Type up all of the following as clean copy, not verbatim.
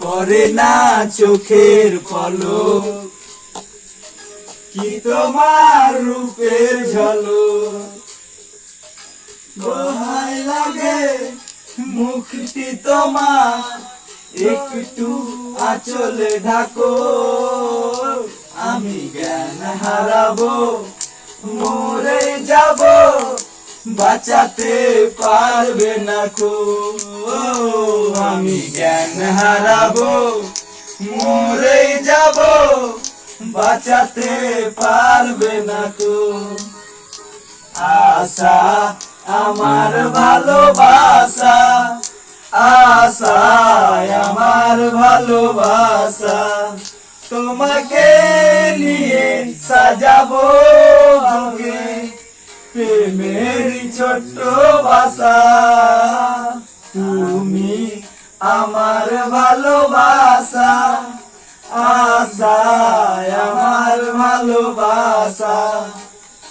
পরে না চোখের পলক, কি তোমার রূপের ঝলক। দোহাই লাগে মুখটি তোমার, একটু আঁচলে ঢাকো। আমি জ্ঞান হারাবো, মরে যাব, বাঁচাতে পারবে না কো। আমি জ্ঞান হারাবো, মরে যাব, বাঁচাতে পারবে না কো। আশা আমার ভালোবাসা, আশায় আমার ভালোবাসা, তোমাকে নিয়ে সাজাবো আগে প্রেমের ছোট্ট বাসা। তুমি আমার ভালোবাসা, আশায় আমার ভালোবাসা,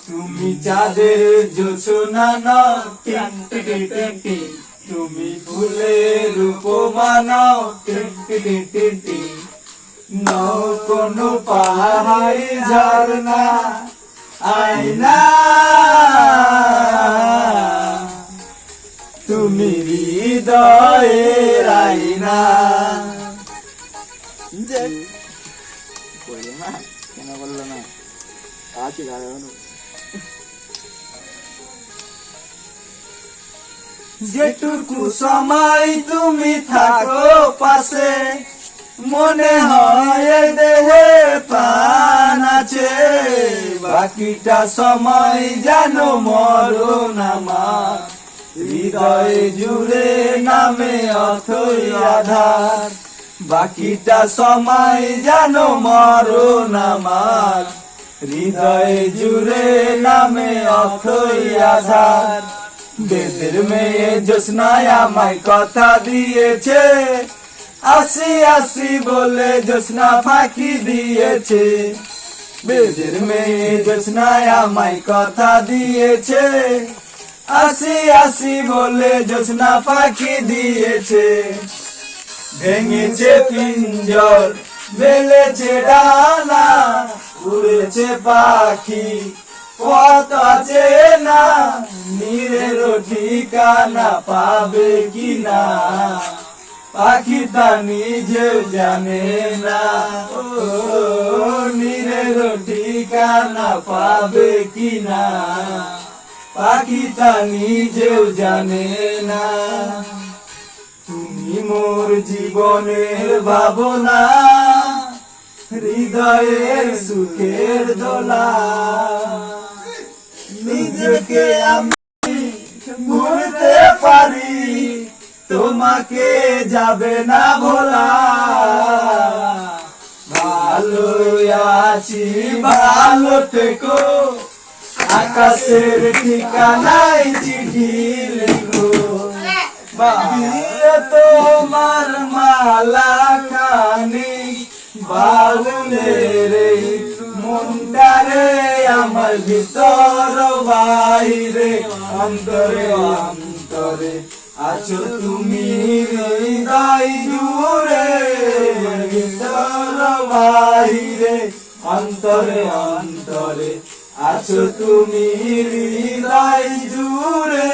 তুমি চাঁদের জোছনা নাও, টিং টিং টিং টিং, তুমি ফুলের উপমা নাও, টিং টিং টিং টিং, নাও কোনো পাহাড়ি ঝর্ণা আয়না, তুমি হৃদয়ের আয়না। কেন বললো না? আছে যেটুকু সময় তুমি থাকো পাশে, মনে হয় দেহে প্রাণ আছে। বাকিটা সময় যেন মরণ আমার, হৃদয়ে জুড়ে নামে অথই আধার। বাকিটা সময় যেন মরণ আমার, হৃদয়ে জুড়ে নামে অথই আধার। বেদের মেয়ে জ্যোৎস্নায় আমায় কথা দিয়েছে, আসি আসি বলে জ্যোৎস্না ফাঁকি দিয়েছে। বেদের মেয়ে জ্যোৎস্নায় আমায় কথা দিয়েছে, আসি আসি বলে জ্যোৎস্না ফাঁকি দিয়েছে। ভেঙেছে পিঞ্জর, মেলেছে ডানা, উড়েছে পাখি পথ আছে না, নীরের ঠিকানা পাবে কিনা, পাখি তা নিজেও জানে না। ও নীরের ঠিকানা পাবে কিনা, পাখি তা নিজেও জানে না। তুমি মোর জীবনের ভাবনা, হৃদয়ের সুখের দোলা। নিজেকে আমি ভুলতে পারি, তোমাকে যাবে না ভোলা। ভালো আছি ভালো থেকো, আকাশের ঠিকানায় চিঠি লিখো। দিয়ে তোমার মালা খানি, বাউলের মনটারে আমার ভিতর বাইরে, অন্তরে অন্তরে আছো তুমি হৃদয় জুড়ে। ভিতর বাইরে অন্তরে অন্তরে আছো তুমি হৃদয় জুড়ে।